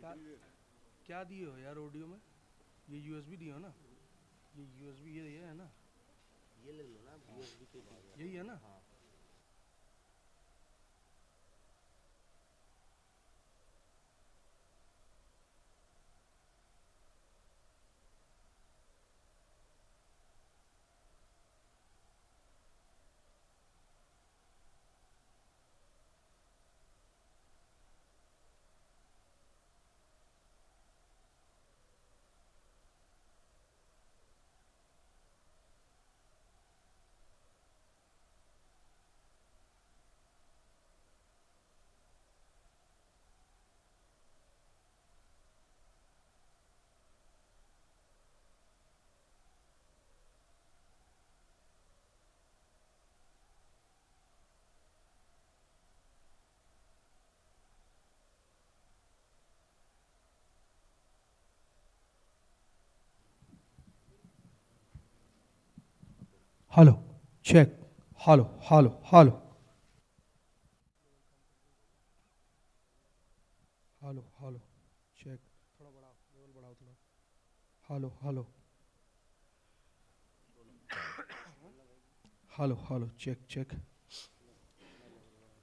क्या क्या दिए हो यार ऑडियो में? ये यूएसबी दिए हो ना? ये यूएसबी ये है ना? ये ले लो ना, यूएसबी पे दिया यही है ना? हाँ। Hello, check. Hello hello hello hello hello, check. थोड़ा बढ़ाओ, लेवल बढ़ाओ थोड़ा। Hello hello hello hello, check check.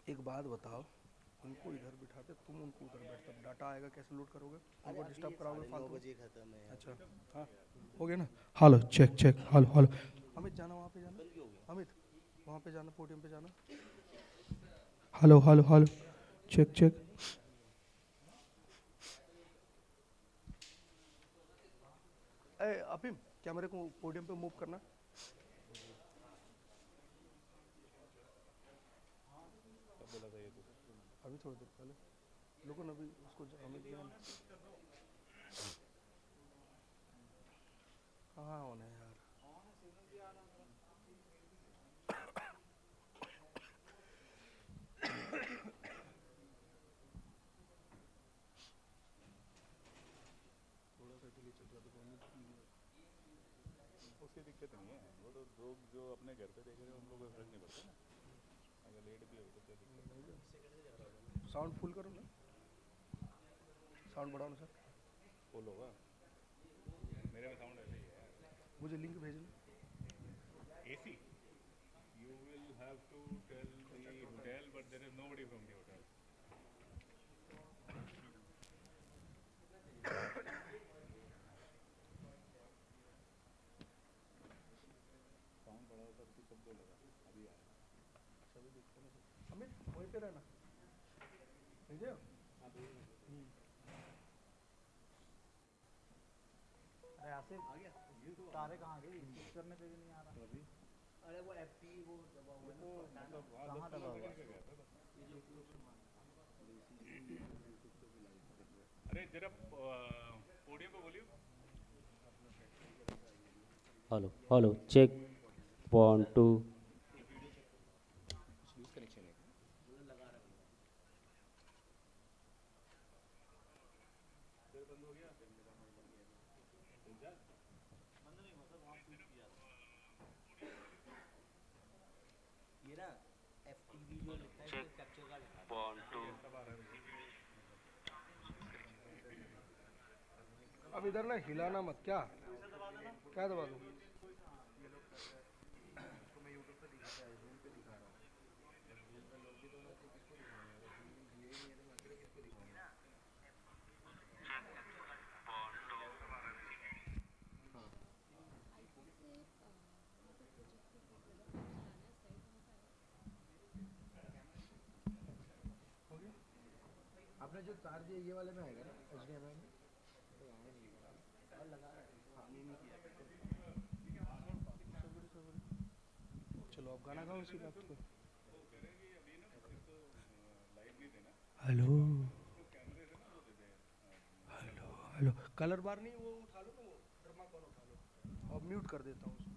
एक बात बताओ, उनको इधर बिठाते, तुम उनको उधर बैठते, डाटा आएगा कैसे लोड करोगे? अरे उनको अभी डिस्टर्ब ये कराओगे 9:30 फालतू में? बजे खत्म है यार। अच्छा, हाँ, हो गया ना? Hello check check, hello hello. Amit जाना वहाँ पे, जाना बंद क्यों हो गया? अमित, वहाँ पे जाना, पोडियम पे जाना। Hello hello hello, check check. ए अपिम, कैमरे को पोडियम पे मूव करना। अभी थोड़ी देर पहले लोगों ने अभी उसको अमित जान कहाँ होने यार। थोड़ा सा के लिए चल रहा था अमित की। उसकी दिक्कत नहीं है, वो तो लोग जो अपने घर पे देख रहे हैं उन लोगों को फर्क नहीं पड़ता ना। अगर लेट भी हो तो क्या दिक्कत है? साउंड फुल करो ना, साउंड बढ़ाओ ना सर। फुल होगा, मेरे में साउंड ऐसे ही है। मुझे लिंक भेजना। AC you will have to tell the hotel, but there is nobody from the hotel. Sound बढ़ा था तब बोलेगा, अभी आया। अच्छा अभी देखते हैं ना सर। अमित वहीं पे रहना, भेजे हो? अरे आसिफ आ गया। तारे कहाँ गई? कुछ करने पे भी नहीं आ रहा। अभी अरे वो एफटी वो दबा हुआ वो है तो ना, मतलब वहाँ कहाँ 10-15 दबा हुआ सेकंड का है? गया था तो। अरे जरा पोडियम पे बोलियो। Hello hello, check 1 2। कुछ लूज कनेक्शन है क्या? फिर बंद हो गया। ये ना एफटीवी जो लिखा है इसमें कैप्चर कार्ड लगा दो। सब आ रहा है। अब इधर ना हिलाना मत। क्या क्या दबा दूँ? हो गया? आपने जो तार दिया ये वाले में आएगा ना एचडीएमआई में? और लगा रहा है चलो अब गाना गाओ इसी बात पे। वो कह रहे हैं कि अभी ना इसको लाइव नहीं देना, हेलो इसको कैमरे से ना वो दे दे। हेलो हेलो, कलर बार नहीं, वो उठा लो ना, वो थर्माकोल उठा लो और म्यूट कर देता हूँ उसको।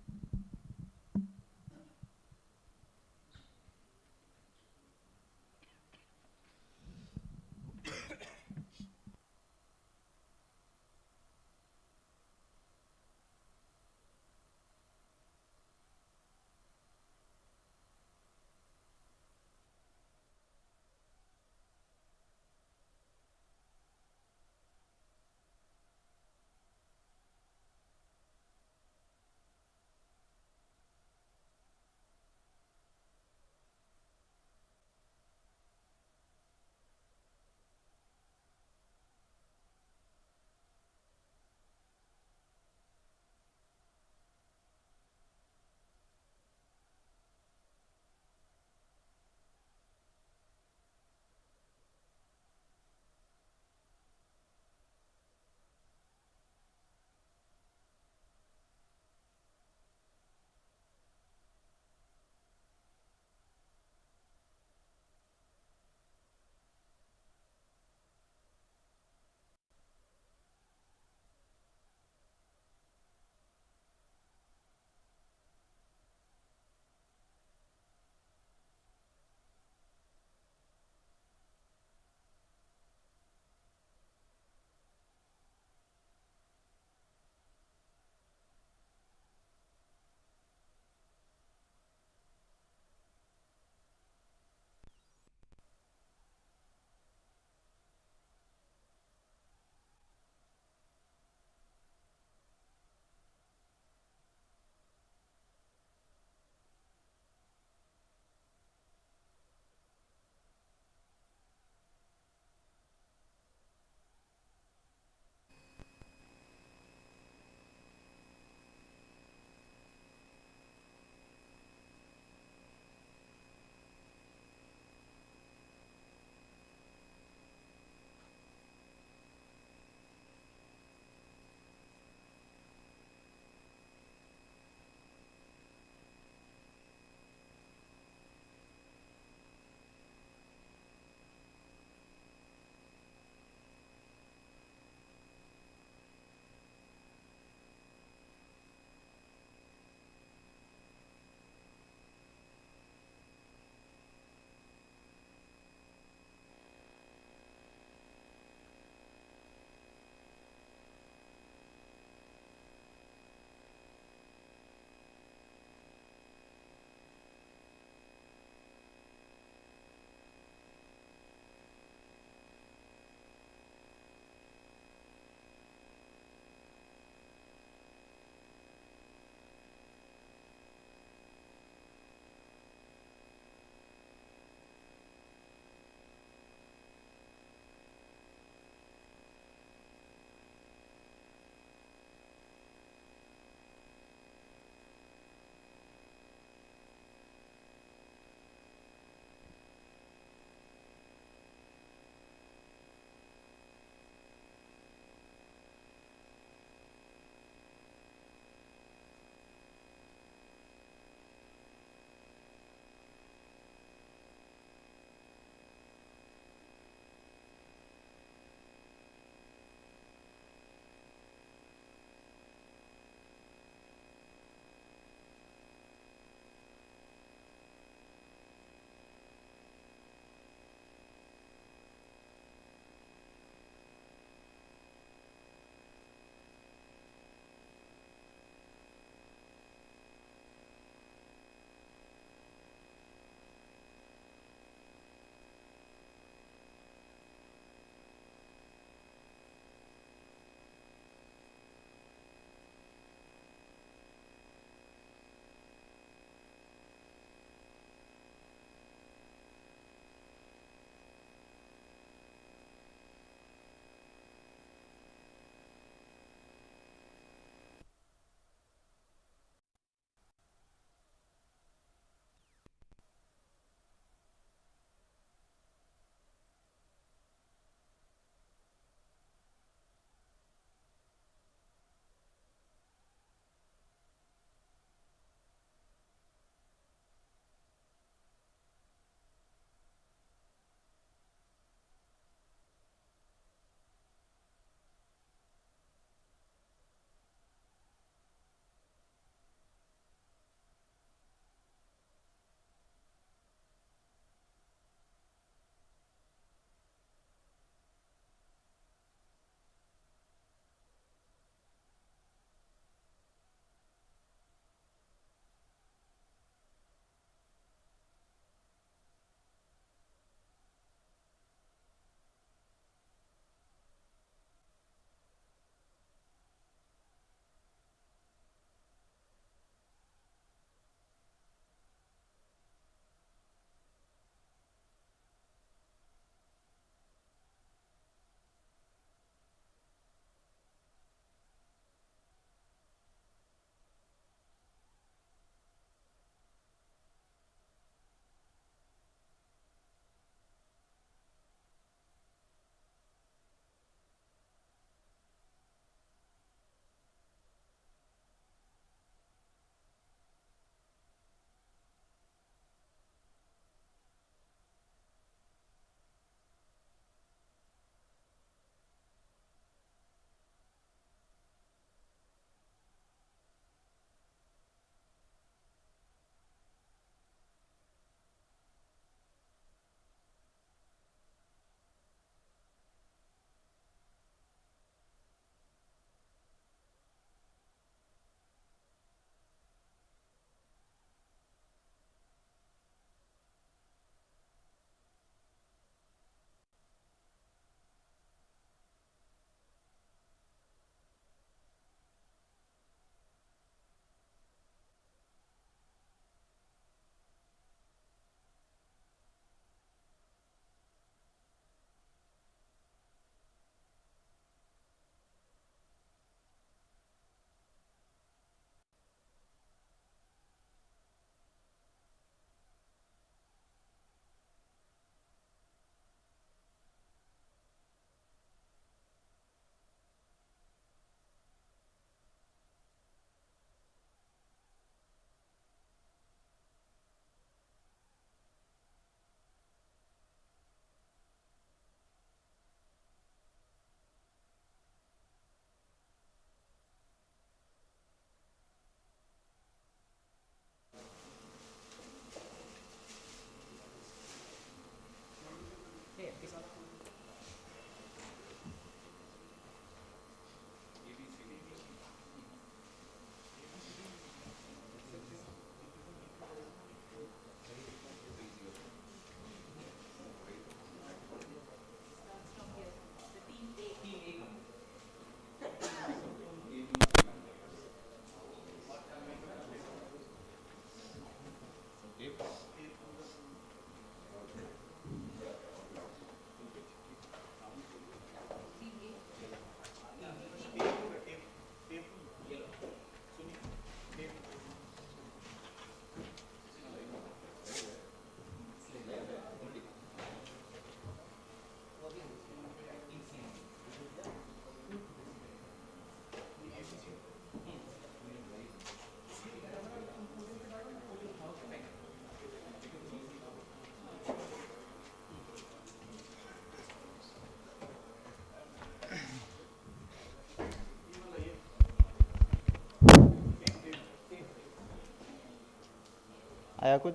आया कुछ?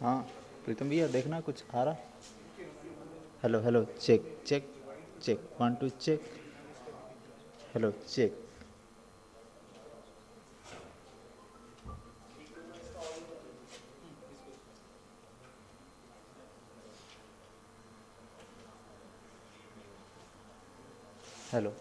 हाँ प्रीतम भैया देखना कुछ आ रहा? Hello hello check check check 1 2 check. Hello check. Hello.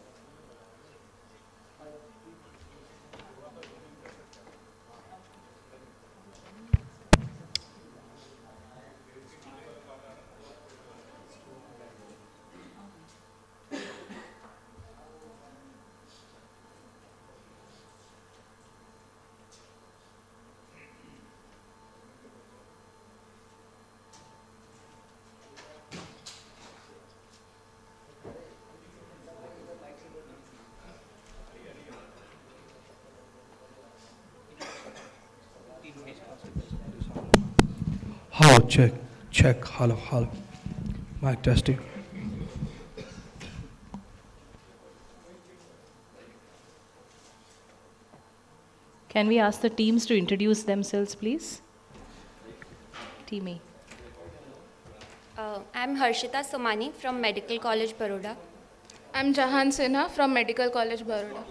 Hello, check, check, hello, hello. Mic testing. Can we ask the teams to introduce themselves, please? Team A. I'm Harshita Somani from Medical College, Baroda. I'm Jahan Sinha from Medical College, Baroda.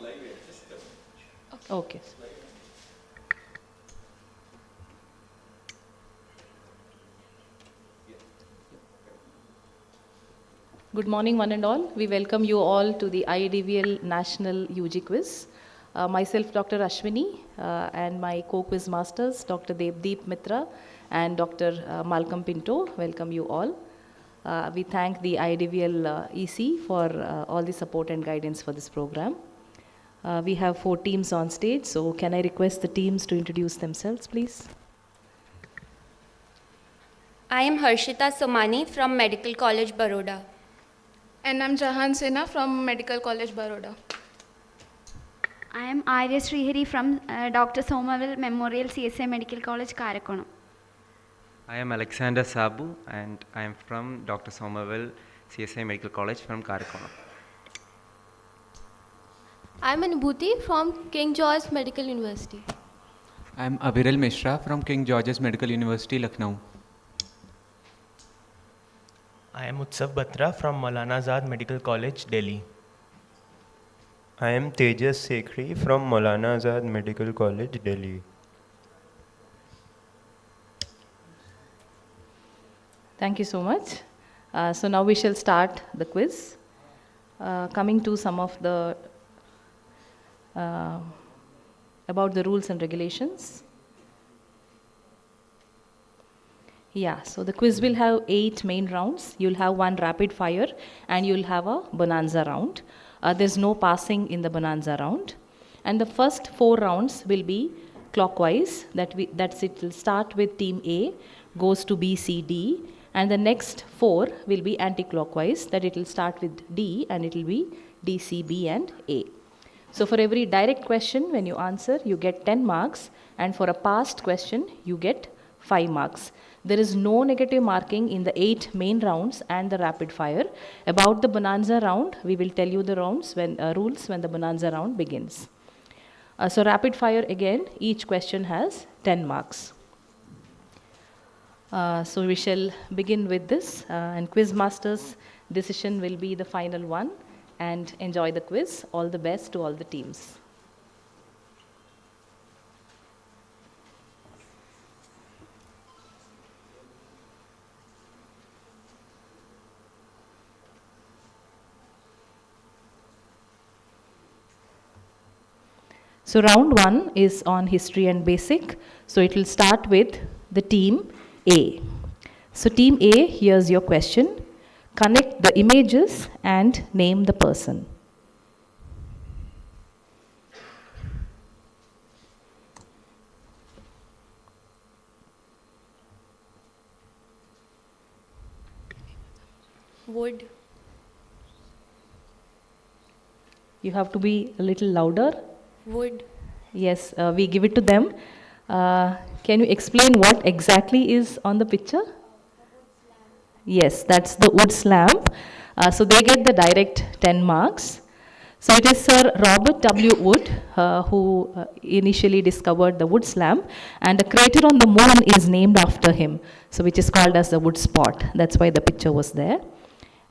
Okay. Good morning, one and all. We welcome you all to the IADVL National UG Quiz. Myself, Dr. Ashwini, and my co-quiz masters, Dr. Devdeep Mitra and Dr. Malcolm Pinto, welcome you all. We thank the IADVL EC for all the support and guidance for this program. We have 4 teams on stage, so can I request the teams to introduce themselves, please? I am Harshita Somani from Medical College, Baroda. And I'm Jahan Sinha from Medical College, Baroda. I am Arya Srihari from Dr. Somaville Memorial CSI Medical College, Karakonam. I am Alexander Sabu and I am from Dr. Somaville CSI Medical College from Karakonam. I am Anubhuti from King George Medical University. I am Aviral Mishra from King George's Medical University, Lucknow. I am Utsav Batra from Maulana Azad Medical College, Delhi. I am Tejas Sekhri from Maulana Azad Medical College, Delhi. Thank you so much. So now we shall start the quiz. Coming to some of the about the rules and regulations. Yeah, so the quiz will have 8 main rounds. You'll have 1 rapid fire and you'll have a bonanza round. There's no passing in the bonanza round. And the first 4 rounds will be clockwise. That's it will start with team A, goes to B, C, D. And the next 4 will be anti-clockwise, that it will start with D and it will be D, C, B and A. So for every direct question, when you answer, you get 10 marks. And for a past question, you get 5 marks. There is no negative marking in the 8 main rounds and the rapid fire. About the bonanza round, we will tell you the rules when the bonanza round begins. So rapid fire again, each question has 10 marks. So we shall begin with this and quiz master's decision will be the final one, and enjoy the quiz. All the best to all the teams. So round 1 is on history and basic. So it will start with the team A. So team A, here's your question. Connect the images and name the person. Wood. You have to be a little louder. Wood. Yes, we give it to them. Can you explain what exactly is on the picture? Yes, that's the Woods lamp. So they get the direct 10 marks. So it is Sir Robert W. Wood who initially discovered the Woods lamp, and the crater on the moon is named after him, so which is called as the Wood spot. That's why the picture was there.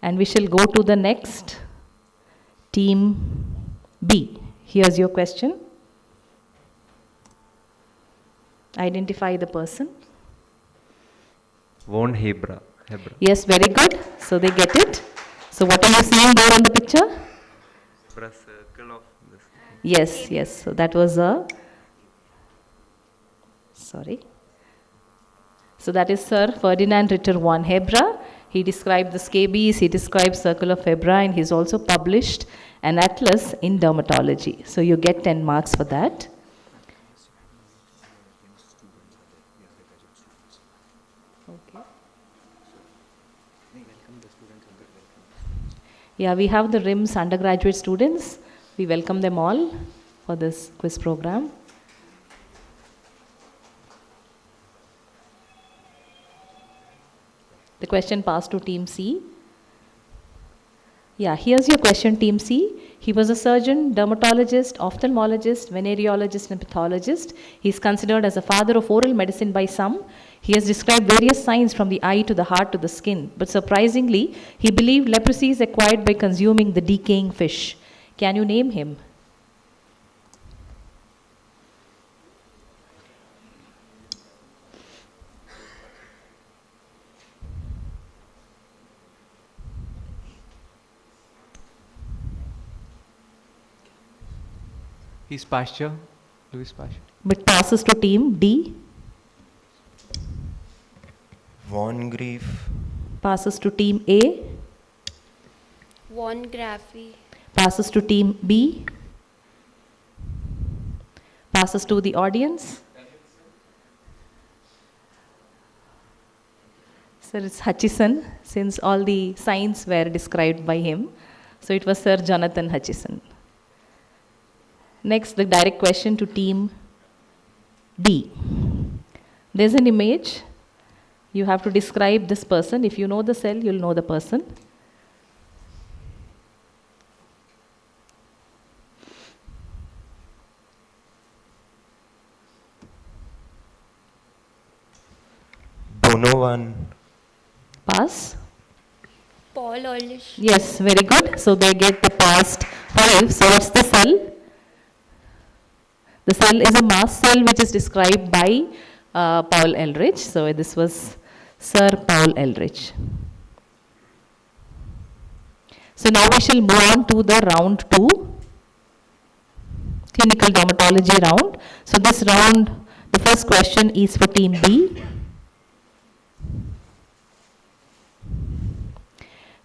And we shall go to the next, team B. Here's your question. Identify the person. Von Hebra. Yes, very good. So they get it. So what are you seeing there on the picture? Hebra circle of this. Yes, yes. So that was a, sorry. So that is Sir Ferdinand Ritter von Hebra. He described the scabies, he described circle of Hebra, and he's also published an atlas in dermatology. So you get 10 marks for that. Okay. Yeah, we have the RIMS undergraduate students. We welcome them all for this quiz program. The question passed to team C. Yeah, here's your question, team C. He was a surgeon, dermatologist, ophthalmologist, venereologist, and pathologist. He is considered as a father of oral medicine by some. He has described various signs from the eye to the heart to the skin. But surprisingly, he believed leprosy is acquired by consuming the decaying fish. Can you name him? He's Pasteur, Louis Pasteur. But passes to team D. Von Grief. Passes to team A. Von Graffi. Passes to team B. Passes to the audience. Sir, it's Hutchison, since all the signs were described by him. So it was Sir Jonathan Hutchison. Next, the direct question to team D. There's an image. You have to describe this person. If you know the cell, you'll know the person. Donovan. Pass. Paul Ehrlich. Yes, very good. So they get the past 5. So what's the cell? The cell is a mast cell which is described by Paul Ehrlich. So this was Sir Paul Ehrlich. So now we shall move on to the round 2, clinical dermatology round. So this round, the first question is for team B.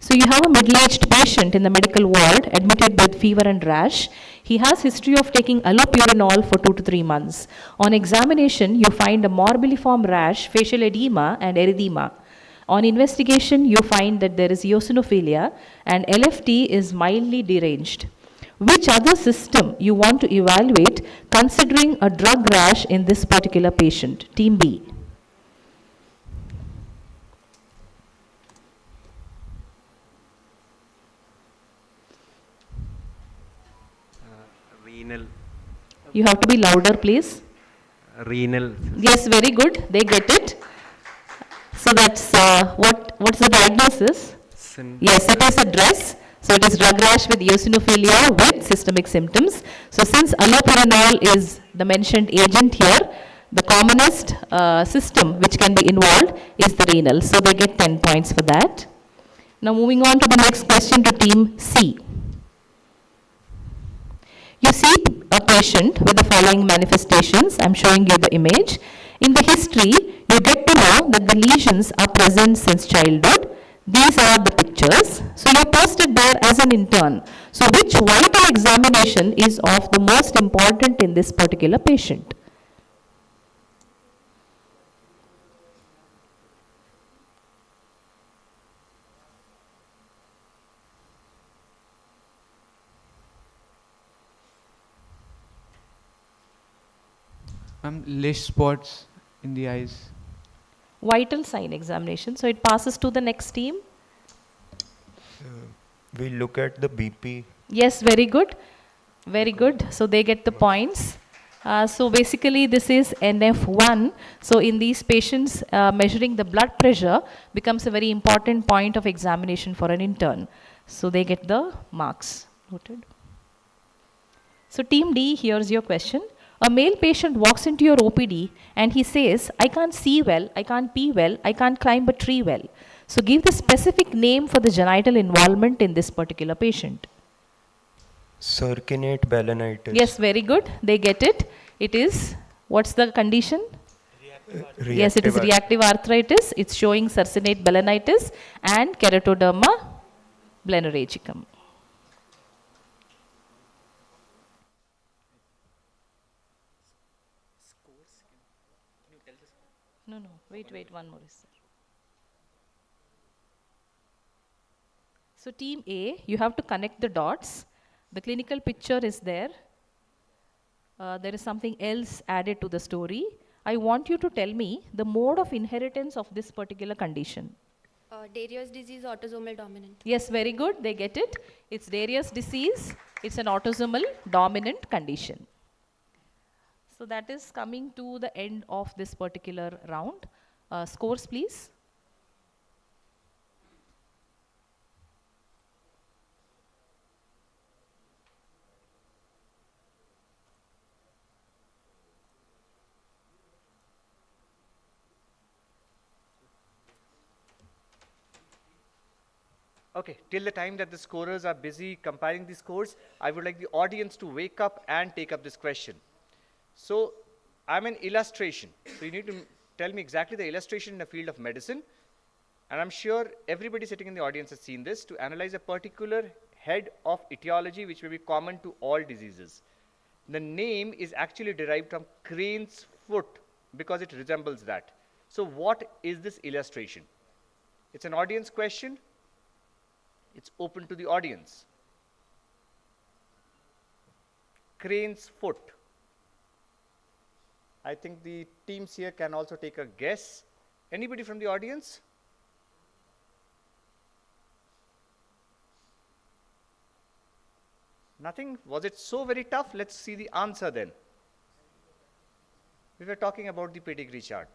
So you have a middle-aged patient in the medical ward admitted with fever and rash. He has history of taking allopurinol for 2 to 3 months. On examination, you find a morbilliform rash, facial edema, and erythema. On investigation, you find that there is eosinophilia and LFT is mildly deranged. Which other system you want to evaluate considering a drug rash in this particular patient? Team B. Renal. You have to be louder, please. Renal. Yes, very good. They get it. So that's what's the diagnosis? Yes, it is a DRESS. So it is drug rash with eosinophilia with systemic symptoms. So since allopurinol is the mentioned agent here, the commonest system which can be involved is the renal. So they get 10 points for that. Now moving on to the next question to team C. You see a patient with the following manifestations. I'm showing you the image. In the history, you get to know that the lesions are present since childhood. These are the pictures. So you're posted there as an intern. So which vital examination is of the most important in this particular patient? Lish spots in the eyes. Vital sign examination. So it passes to the next team. We look at the BP. Yes, very good. Very good. So they get the points. So basically this is NF1. So in these patients, measuring the blood pressure becomes a very important point of examination for an intern. So they get the marks. Noted. So team D, here's your question. A male patient walks into your OPD and he says, I can't see well, I can't pee well, I can't climb a tree well. So give the specific name for the genital involvement in this particular patient. Circinate balanitis. Yes, very good. They get it. It is, what's the condition? Yes, it is reactive arthritis. It's showing circinate balanitis and keratoderma blennorrhagicum. No, wait, one more is there. So team A, you have to connect the dots. The clinical picture is there. There is something else added to the story. I want you to tell me the mode of inheritance of this particular condition. Darius disease, autosomal dominant. Yes, very good. They get it. It's Darius disease. It's an autosomal dominant condition. So that is coming to the end of this particular round. Scores, please. Okay, till the time that the scorers are busy compiling the scores, I would like the audience to wake up and take up this question. So I'm an illustration. So you need to tell me exactly the illustration in the field of medicine. And I'm sure everybody sitting in the audience has seen this, to analyze a particular head of etiology which may be common to all diseases. The name is actually derived from crane's foot because it resembles that. So what is this illustration? It's an audience question. It's open to the audience. Crane's foot. I think the teams here can also take a guess. Anybody from the audience? Nothing? Was it so very tough? Let's see the answer then. We were talking about the pedigree chart.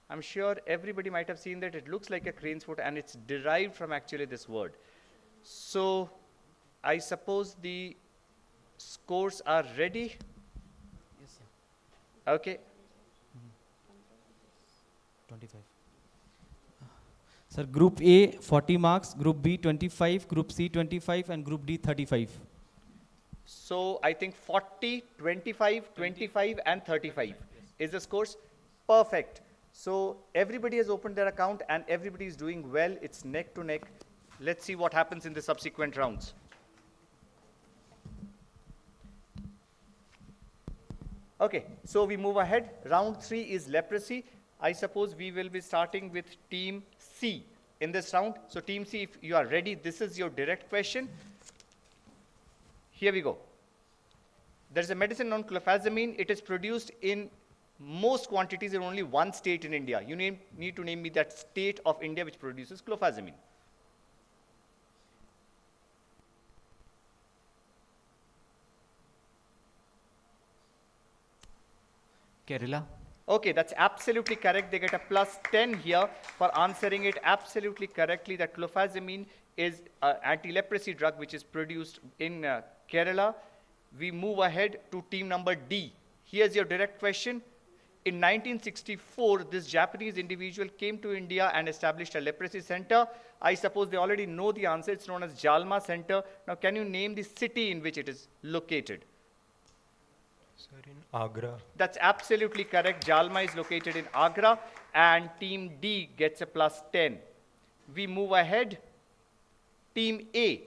I'm sure everybody might have seen that it looks like a crane's foot and it's derived from actually this word. So I suppose the scores are ready. Yes, sir. Okay. 25. Sir, Group A 40 marks, Group B 25, Group C 25 and Group D 35. So I think 40, 25, 25 and 35 is the scores. Perfect. So everybody has opened their account and everybody is doing well. It's neck to neck. Let's see what happens in the subsequent rounds. Okay, so we move ahead. Round 3 is leprosy. I suppose we will be starting with team C in this round. So team C, if you are ready, this is your direct question. Here we go. There's a medicine known clofazimine. It is produced in most quantities in only one state in India. You need to name me that state of India which produces clofazimine. Kerala. Okay, that's absolutely correct. They get a plus 10 here for answering it absolutely correctly, that clofazimine is an anti-leprosy drug which is produced in Kerala. We move ahead to team number D. Here's your direct question. In 1964, this Japanese individual came to India and established a leprosy center. I suppose they already know the answer. It's known as Jalma Center. Now, can you name the city in which it is located? Sir, in Agra. That's absolutely correct. Jalma is located in Agra, and team D gets a plus 10. We move ahead. Team A.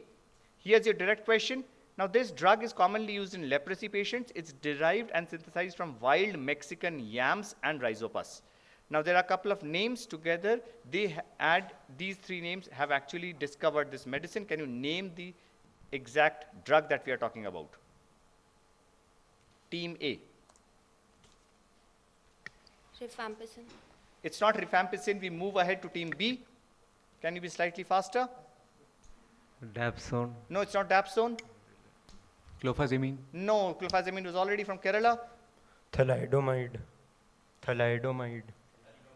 Here's your direct question. Now, this drug is commonly used in leprosy patients. It's derived and synthesized from wild Mexican yams and rhizopas. Now, there are a couple of names together. They add these three names, have actually discovered this medicine. Can you name the exact drug that we are talking about? Team A. Rifampicin. It's not rifampicin. We move ahead to team B. Can you be slightly faster? Dapsone. No, it's not dapsone. Clofazimine. No, clofazimine was already from Kerala. Thalidomide. Thalidomide.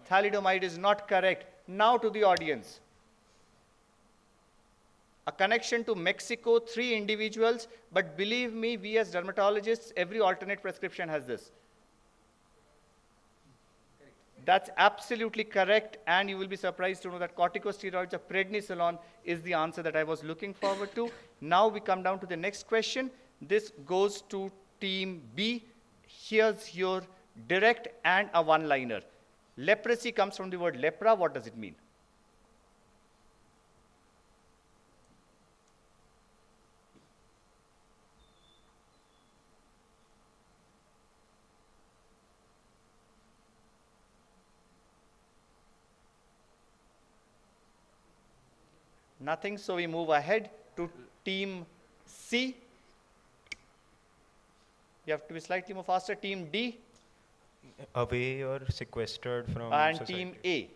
Thalidomide is not correct. Now to the audience. A connection to Mexico, 3 individuals, but believe me, we as dermatologists, every alternate prescription has this. That's absolutely correct, and you will be surprised to know that corticosteroids or prednisolone is the answer that I was looking forward to. Now we come down to the next question. This goes to team B. Here's your direct and a one-liner. Leprosy comes from the word lepra. What does it mean? Nothing, so we move ahead to team C. You have to be slightly more faster. Team D. Away or sequestered from And society. team A.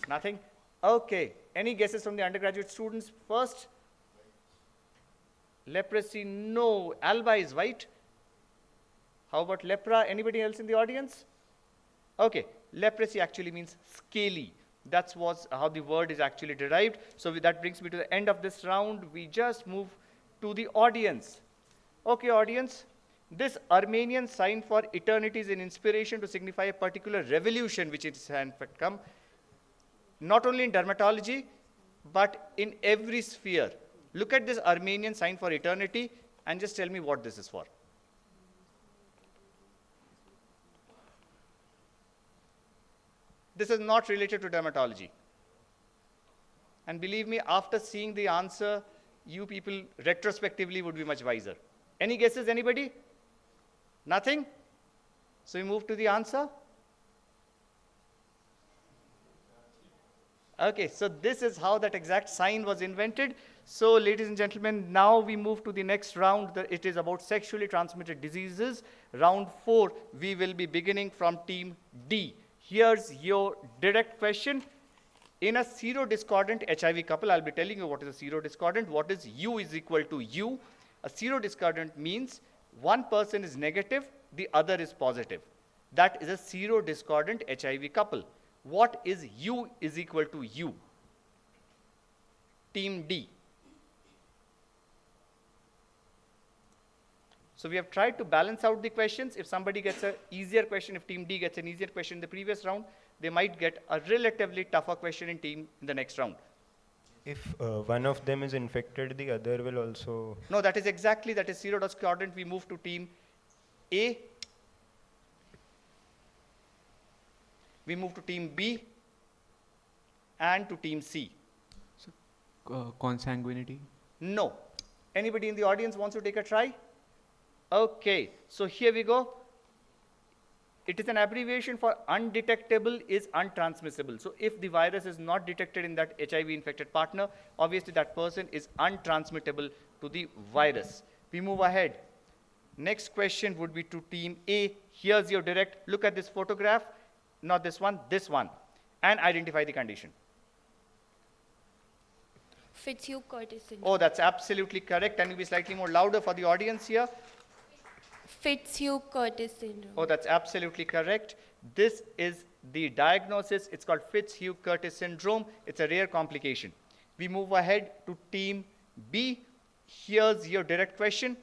Nothing? Okay. Any guesses from the undergraduate students first? Leprosy, no. Alba is white. How about lepra? Anybody else in the audience? Okay. Leprosy actually means scaly. That was how the word is actually derived. So that brings me to the end of this round. We just move to the audience. Okay, audience. This Armenian sign for eternity is an inspiration to signify a particular revolution which has in fact come, not only in dermatology, but in every sphere. Look at this Armenian sign for eternity and just tell me what this is for. This is not related to dermatology. And believe me, after seeing the answer, you people retrospectively would be much wiser. Any guesses, anybody? Nothing? So we move to the answer. Okay, so this is how that exact sign was invented. So ladies and gentlemen, now we move to the next round. It is about sexually transmitted diseases. Round 4, we will be beginning from team D. Here's your direct question. In a serodiscordant HIV couple, I'll be telling you what is a serodiscordant. What is U is equal to U? A serodiscordant means one person is negative, the other is positive. That is a serodiscordant HIV couple. What is U is equal to U? Team D. So we have tried to balance out the questions. If somebody gets an easier question, if team D gets an easier question in the previous round, they might get a relatively tougher question in the next round. If one of them is infected, the other will also... No, that is serodiscordant. We move to team A. We move to team B and to team C. So, consanguinity? No. Anybody in the audience wants to take a try? Okay, so here we go. It is an abbreviation for undetectable is untransmissible. So if the virus is not detected in that HIV infected partner, obviously that person is untransmittable to the virus. We move ahead. Next question would be to team A. Here's your direct. Look at this photograph. Not this one, and identify the condition. Fitzhugh-Curtis syndrome. Oh, that's absolutely correct. Can you be slightly more louder for the audience here? Fitzhugh-Curtis syndrome. Oh, that's absolutely correct. This is the diagnosis. It's called Fitzhugh-Curtis syndrome. It's a rare complication. We move ahead to team B. Here's your direct question.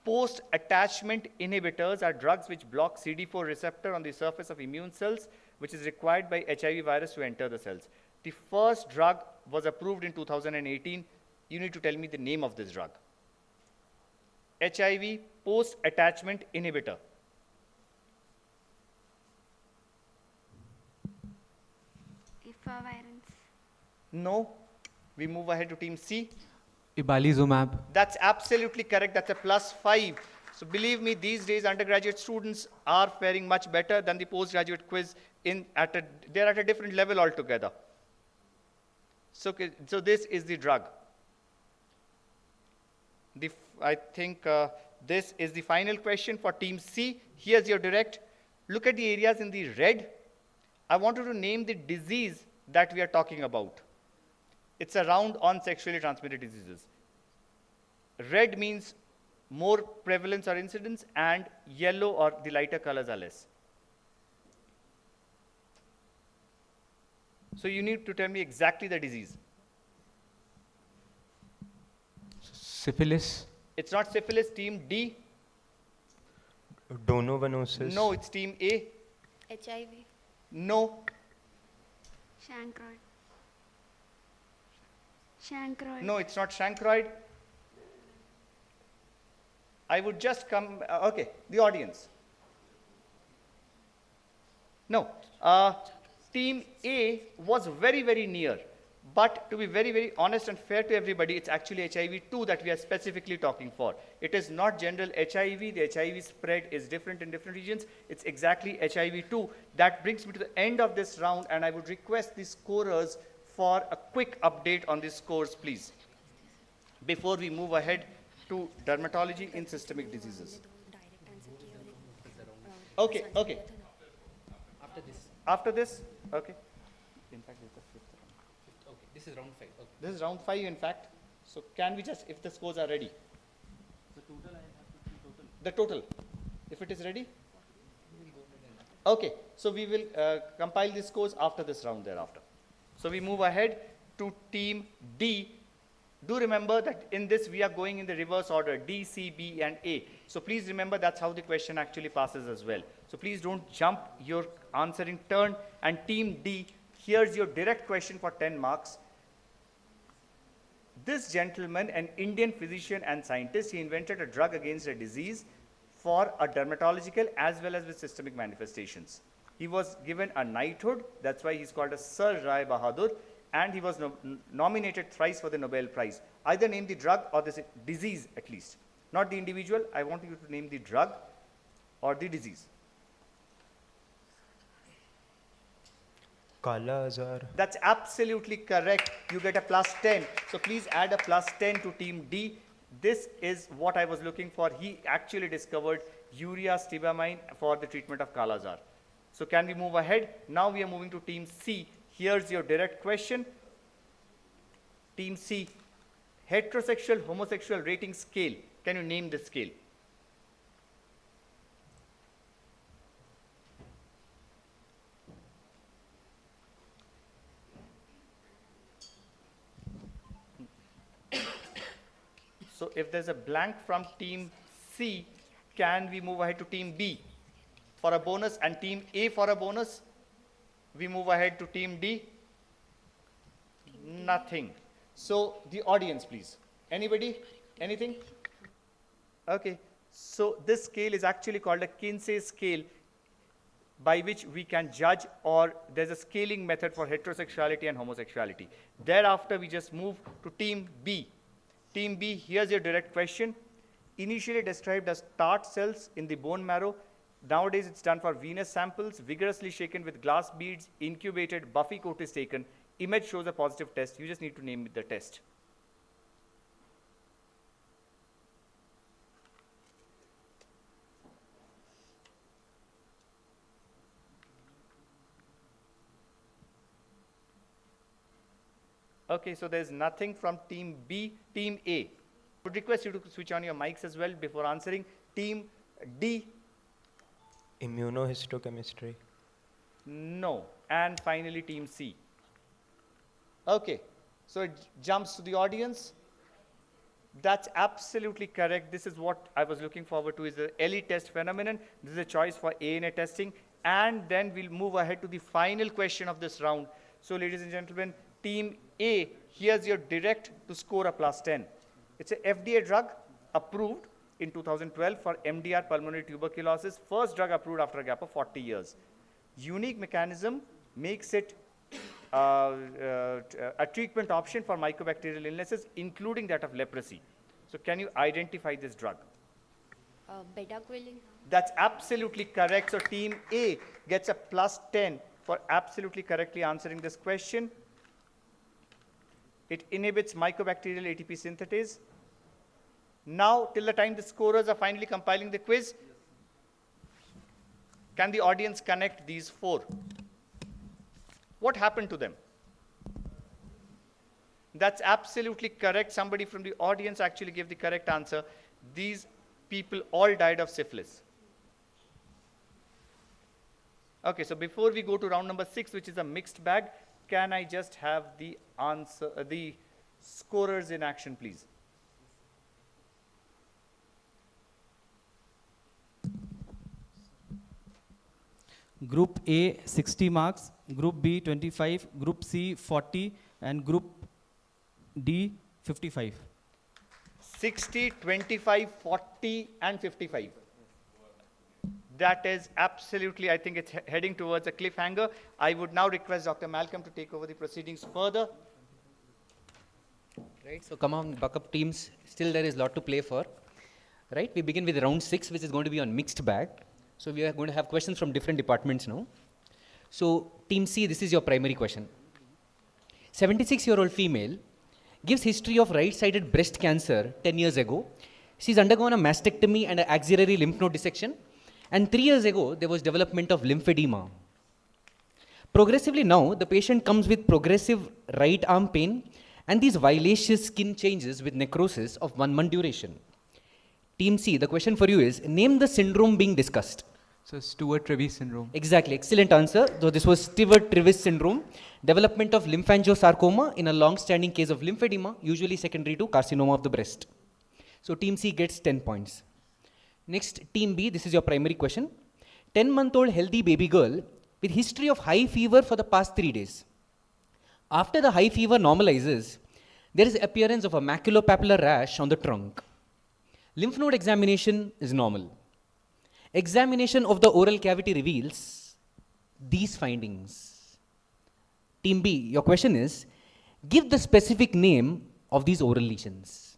Post-attachment inhibitors are drugs which block CD4 receptor on the surface of immune cells, which is required by HIV virus to enter the cells. The first drug was approved in 2018. You need to tell me the name of this drug. HIV post-attachment inhibitor. Efavirenz. No. We move ahead to team C. Ibalizumab. That's absolutely correct. That's a +5. So believe me, these days undergraduate students are faring much better than the postgraduate quiz. They're at a different level altogether. So this is the drug. I think this is the final question for team C. Here's your direct. Look at the areas in the red. I want you to name the disease that we are talking about. It's a round on sexually transmitted diseases. Red means more prevalence or incidence, and yellow or the lighter colors are less. So you need to tell me exactly the disease. Syphilis. It's not syphilis, team D. Donovanosis. No, it's team A. HIV. No. Chancroid. Chancroid. No, it's not chancroid. I would just come, okay, the audience. No, team A was very, very near. But to be very, very honest and fair to everybody, it's actually HIV-2 that we are specifically talking for. It is not general HIV. The HIV spread is different in different regions. It's exactly HIV-2. That brings me to the end of this round, and I would request the scorers for a quick update on the scores, please, before we move ahead to dermatology in systemic diseases. Okay, okay. After this? Okay. In fact, it's the fifth round. Okay, this is round 5. Okay. This is round 5, in fact. So can we just, if the scores are ready? The total, I have to see total. The total, if it is ready? Okay, so we will compile the scores after this round thereafter. So we move ahead to team D. Do remember that in this we are going in the reverse order, D, C, B, and A. So please remember that's how the question actually passes as well. So please don't jump your answering turn. And team D, here's your direct question for 10 marks. This gentleman, an Indian physician and scientist, he invented a drug against a disease for a dermatological as well as with systemic manifestations. He was given a knighthood, that's why he's called a Sir Rai Bahadur, and he was nominated thrice for the Nobel Prize. Either name the drug or the disease at least. Not the individual, I want you to name the drug or the disease. Kala Azar. That's absolutely correct. You get a plus 10. So please add a plus 10 to team D. This is what I was looking for. He actually discovered urea stibamine for the treatment of Kala Azar. So can we move ahead? Now we are moving to team C. Here's your direct question. Team C, heterosexual, homosexual rating scale. Can you name the scale? So if there's a blank from team C, can we move ahead to team B for a bonus and team A for a bonus? We move ahead to team D. Nothing. So the audience, please. Anybody? Anything? Okay. So this scale is actually called a Kinsey scale, by which we can judge, or there's a scaling method for heterosexuality and homosexuality. Thereafter, we just move to team B. Team B, here's your direct question. Initially described as tart cells in the bone marrow. Nowadays, it's done for venous samples, vigorously shaken with glass beads, incubated, buffy coat is taken. Image shows a positive test. You just need to name the test. Okay, so there's nothing from team B. Team A. I would request you to switch on your mics as well before answering. Team D. Immunohistochemistry. No. And finally, team C. Okay, so it jumps to the audience. That's absolutely correct. This is what I was looking forward to, is the LE test phenomenon. This is a choice for ANA testing. And then we'll move ahead to the final question of this round. So ladies and gentlemen, team A, here's your direct to score a plus 10. It's a FDA drug approved in 2012 for MDR pulmonary tuberculosis, first drug approved after a gap of 40 years. Unique mechanism makes it a treatment option for mycobacterial illnesses, including that of leprosy. So can you identify this drug? Bedaquiline. That's absolutely correct. So team A gets a plus 10 for absolutely correctly answering this question. It inhibits mycobacterial ATP synthetase. Now, till the time the scorers are finally compiling the quiz, Can the audience connect these four? What happened to them? That's absolutely correct. Somebody from the audience actually gave the correct answer. These people all died of syphilis. Okay, so before we go to round number 6, which is a mixed bag, can I just have the answer, the scorers in action, please? Group A 60 marks, Group B 25, Group C 40, and Group D 55. 60, 25, 40, and 55. That is absolutely, I think it's heading towards a cliffhanger. I would now request Dr. Malcolm to take over the proceedings further. Right, so come on, buck up teams. Still there is a lot to play for. Right, we begin with round 6, which is going to be on mixed bag. So we are going to have questions from different departments now. So team C, this is your primary question. 76-year-old female gives history of right-sided breast cancer 10 years ago. She's undergone a mastectomy and an axillary lymph node dissection. And 3 years ago, there was development of lymphedema. Progressively now, the patient comes with progressive right arm pain and these violaceous skin changes with necrosis of 1 month duration. Team C, the question for you is, name the syndrome being discussed. So Stewart-Trevis syndrome. Exactly, excellent answer. So this was Stewart-Trevis syndrome, development of lymphangiosarcoma in a long-standing case of lymphedema, usually secondary to carcinoma of the breast. So team C gets 10 points. Next, team B, this is your primary question. 10-month-old healthy baby girl with history of high fever for the past 3 days. After the high fever normalizes, there is appearance of a maculopapular rash on the trunk. Lymph node examination is normal. Examination of the oral cavity reveals these findings. Team B, your question is, give the specific name of these oral lesions.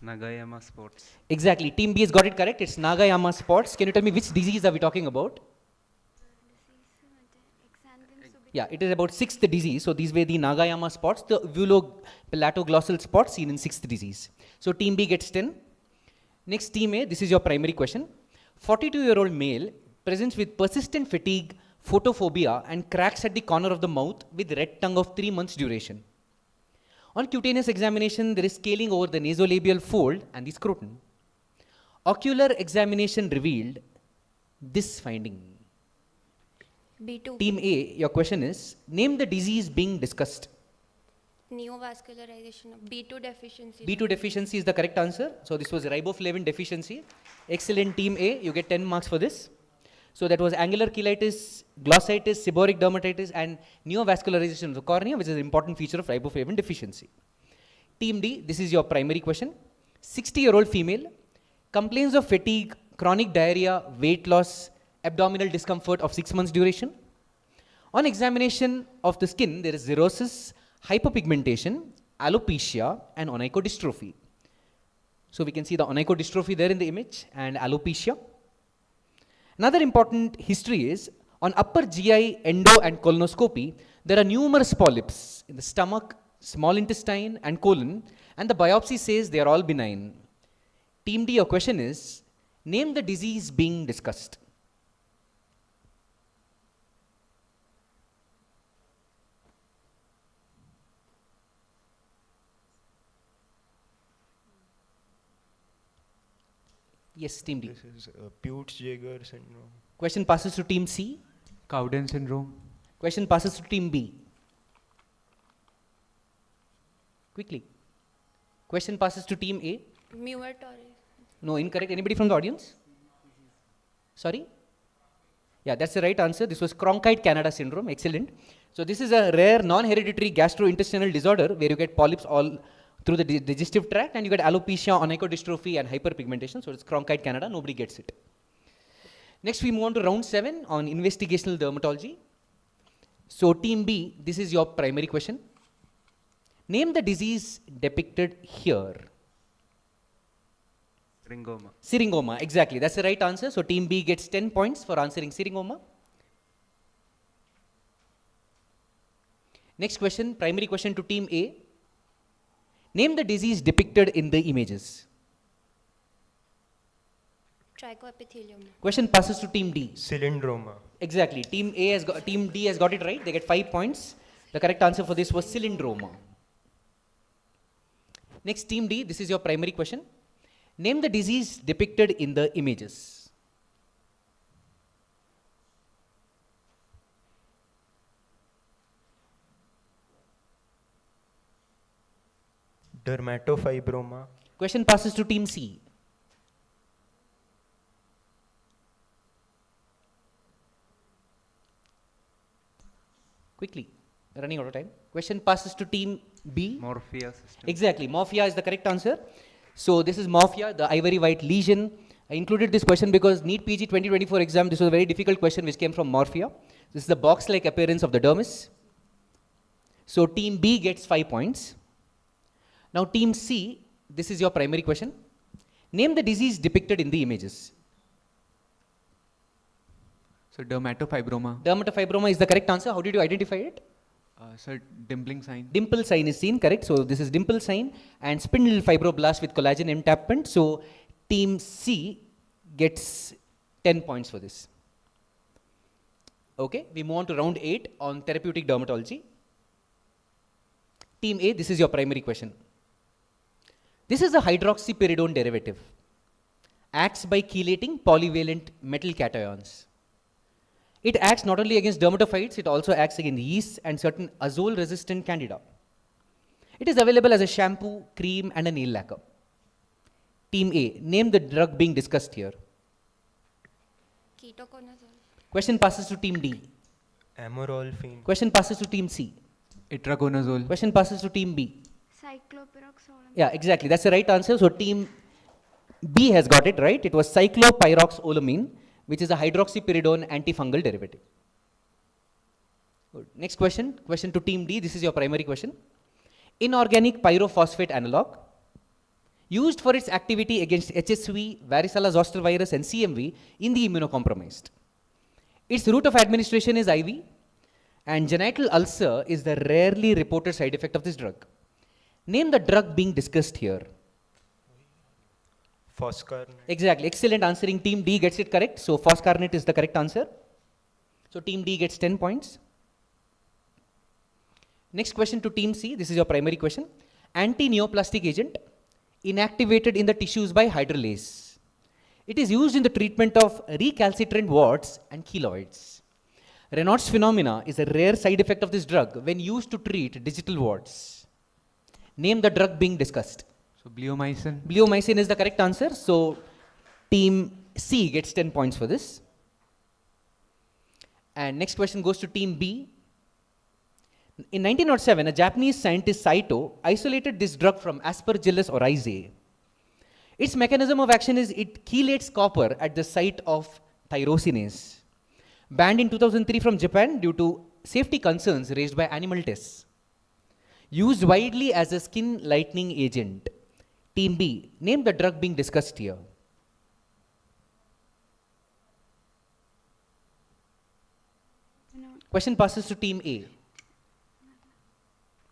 Nagayama spots. Exactly, team B has got it correct. It's Nagayama spots. Can you tell me which disease are we talking about? Yeah, it is about 6th disease. So these were the Nagayama spots, the uvuloplatoglossal spots seen in 6th disease. So team B gets 10. Next, team A, this is your primary question. 42-year-old male presents with persistent fatigue, photophobia, and cracks at the corner of the mouth with red tongue of 3 months duration. On cutaneous examination, there is scaling over the nasolabial fold and the scrotum. Ocular examination revealed this finding. B2. Team A, your question is, name the disease being discussed. Neovascularization of B2 deficiency. B2 deficiency is the correct answer. So this was riboflavin deficiency. Excellent, team A. You get 10 marks for this. So that was angular cheilitis, glossitis, seborrheic dermatitis, and neovascularization of the cornea, which is an important feature of riboflavin deficiency. Team D, this is your primary question. 60-year-old female complains of fatigue, chronic diarrhea, weight loss, abdominal discomfort of 6 months duration. On examination of the skin, there is xerosis, hyperpigmentation, alopecia, and onychodystrophy. So we can see the onychodystrophy there in the image and alopecia. Another important history is on upper GI endo and colonoscopy, there are numerous polyps in the stomach, small intestine, and colon, and the biopsy says they are all benign. Team D, your question is, name the disease being discussed. Yes, team D. This is Peutz-Jeghers syndrome. Question passes to team C. Cowden syndrome. Question passes to team B. Quickly. Question passes to team A. Muir-Torre. No, incorrect. Anybody from the audience? Sorry? Yeah, that's the right answer. This was Cronkite-Canada syndrome. Excellent. So this is a rare non-hereditary gastrointestinal disorder where you get polyps all through the digestive tract and you get alopecia, onychodystrophy, and hyperpigmentation. So it's Cronkite-Canada. Nobody gets it. Next, we move on to round 7 on investigational dermatology. So team B, this is your primary question. Name the disease depicted here. Syringoma. Syringoma, exactly. That's the right answer. So team B gets 10 points for answering syringoma. Next question, primary question to team A. Name the disease depicted in the images. Trichoepithelium. Question passes to team D. Cylindroma. Exactly. Team D has got it right. They get 5 points. The correct answer for this was cylindroma. Next, team D, this is your primary question. Name the disease depicted in the images. Dermatofibroma. Question passes to team C. Quickly, running out of time. Question passes to team B. Morphia system. Exactly, morphia is the correct answer. So this is morphia, the ivory white lesion. I included this question because NEET PG 2024 exam, this was a very difficult question which came from morphia. This is the box-like appearance of the dermis. So team B gets 5 points. Now team C, this is your primary question. Name the disease depicted in the images. So dermatofibroma. Dermatofibroma is the correct answer. How did you identify it? Sir, dimpling sign. Dimple sign is seen, correct. So this is dimple sign and spindle fibroblast with collagen entrapment. So team C gets 10 points for this. Okay, we move on to round 8 on therapeutic dermatology. Team A, this is your primary question. This is a hydroxypyridone derivative. Acts by chelating polyvalent metal cations. It acts not only against dermatophytes, it also acts against yeast and certain azole-resistant candida. It is available as a shampoo, cream, and a nail lacquer. Team A, name the drug being discussed here. Ketoconazole. Question passes to team D. Amorolfine. Question passes to team C. Itraconazole. Question passes to team B. Cyclopyroxolone. Yeah, exactly. That's the right answer. So team B has got it right. It was cyclopyroxolamine, which is a hydroxypyridone antifungal derivative. Good. Next question. Question to team D. This is your primary question. Inorganic pyrophosphate analog used for its activity against HSV, varicella zoster virus, and CMV in the immunocompromised. Its route of administration is IV, and genital ulcer is the rarely reported side effect of this drug. Name the drug being discussed here. Foscarnet. Exactly. Excellent answering. Team D gets it correct. So foscarnet is the correct answer. So team D gets 10 points. Next question to team C. This is your primary question. Anti-neoplastic agent inactivated in the tissues by hydrolase. It is used in the treatment of recalcitrant warts and keloids. Raynaud's phenomena is a rare side effect of this drug when used to treat digital warts. Name the drug being discussed. So bleomycin. Bleomycin is the correct answer. So team C gets 10 points for this. And next question goes to team B. In 1907, a Japanese scientist Saito isolated this drug from Aspergillus oryzae. Its mechanism of action is it chelates copper at the site of tyrosinase. Banned in 2003 from Japan due to safety concerns raised by animal tests. Used widely as a skin lightening agent. Team B, name the drug being discussed here. Question passes to team A.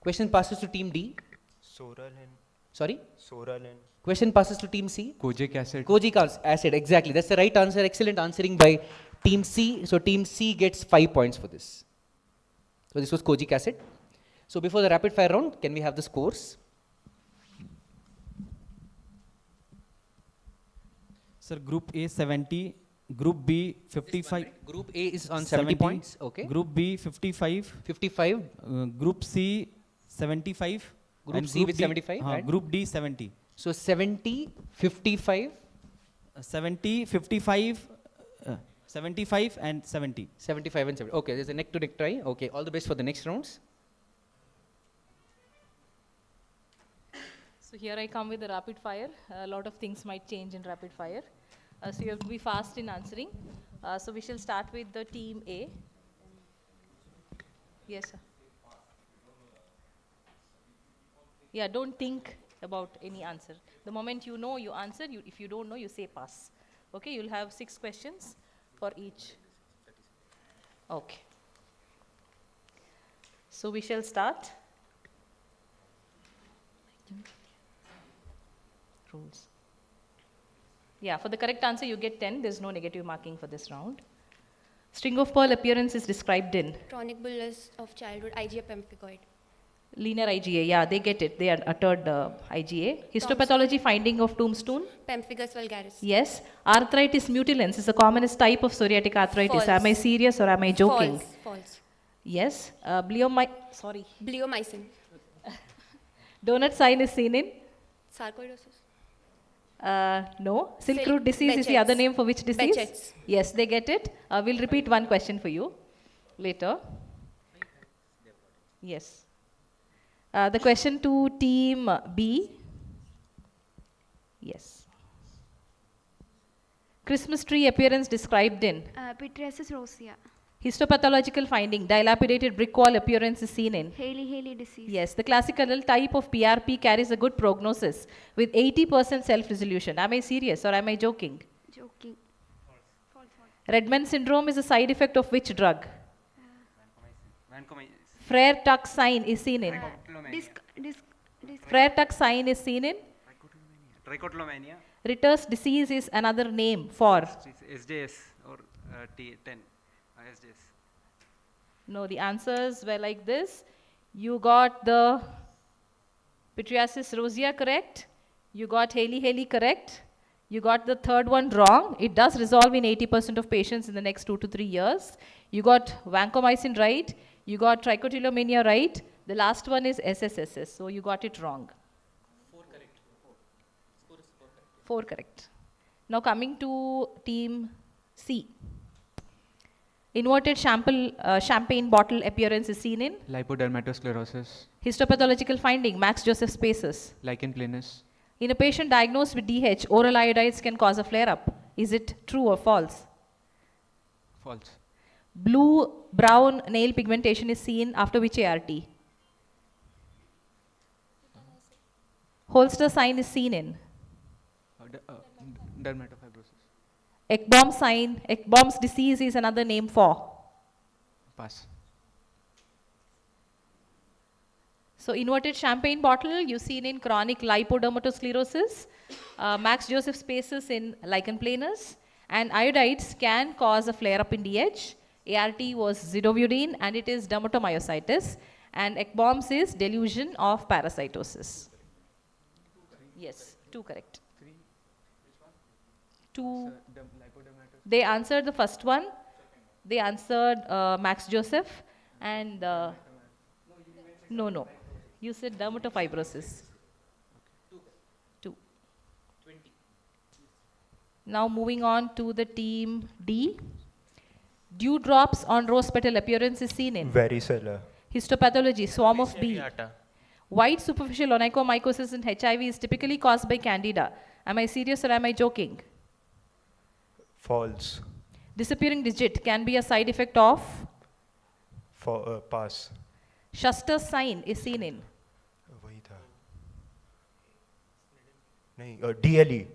Question passes to team D. Soralen. Sorry? Soralen. Question passes to team C. Kojic acid. Kojic acid, exactly. That's the right answer. Excellent answering by team C. So team C gets 5 points for this. So this was kojic acid. So before the rapid fire round, can we have the scores? Sir, Group A 70, Group B 55. Group A is on 70 points. Okay. Group B 55. 55. Group C 75. Group and C with D, 75. And Group D 70. So 70, 55. 70, 55, 75 and 70. 75 and 70. Okay, there's a neck to neck try. Okay, all the best for the next rounds. So here I come with the rapid fire. A lot of things might change in rapid fire. So you have to be fast in answering. So we shall start with the team A. Yes, sir. Yeah, don't think about any answer. The moment you know, you answer. If you don't know, you say pass. Okay, you'll have 6 questions for each. Okay. So we shall start. Rules. Yeah, for the correct answer, you get 10. There's no negative marking for this round. String of pearl appearance is described in Chronic bullous of childhood, IgA pemphigoid. linear IgA. Yeah, they get it. They are uttered IgA. Histopathology finding of tombstone. Pemphigus vulgaris. Yes. Arthritis mutilans is the commonest type of psoriatic arthritis. False. Am I serious or am I joking? False. False. Yes. Bleomycin. Donut sign is seen in? Sarcoidosis. No. Silk root disease is the other name for which disease? Behçet's. Yes, they get it. We'll repeat one question for you later. Yes. The question to team B. Yes. Christmas tree appearance described in? Pityriasis rosea. Histopathological finding, dilapidated brick wall appearance is seen in? Haley disease. Yes, the classical type of PRP carries a good prognosis with 80% self-resolution. Am I serious or am I joking? Joking. False. Redmond syndrome is a side effect of which drug? Frere-Tuck sign is seen in? Frere-Tuck sign is seen in? Trichotillomania. Ritter's disease is another name for? SJS or T10. SJS. No, the answers were like this. You got the pityriasis rosea correct. You got Haley correct. You got the third one wrong. It does resolve in 80% of patients in the next 2 to 3 years. You got vancomycin right. You got trichotillomania right. The last one is SSSS. So you got it wrong. 4 correct. 4 is 4 correct. 4 correct. Now coming to team C. Inverted champagne bottle appearance is seen in? Lipodermatosclerosis. Histopathological finding, Max Joseph spaces. Lichen planus. In a patient diagnosed with DH, oral iodides can cause a flare-up. Is it true or false? False. Blue-brown nail pigmentation is seen after which ART? Holster sign is seen in? Dermatofibrosis. Ekbom sign, Ekbom's disease is another name for? Pass. So inverted champagne bottle you seen in chronic lipodermatosclerosis, Max Joseph spaces in lichen planus, and iodides can cause a flare-up in DH. ART was zidovudine and it is dermatomyositis, and Ekbom's is delusion of parasitosis. Yes, 2 correct. 2. They answered the first one. They answered Max Joseph and no. You said dermatofibrosis. 2. 20. Now moving on to the team D. Dewdrops on rose petal appearance is seen in? Varicella. Histopathology, swarm of bee. Seriata. White superficial onychomycosis in HIV is typically caused by candida. Am I serious or am I joking? False. Disappearing digit can be a side effect of? Pass. Schuster's sign is seen in? वही था नहीं DLE.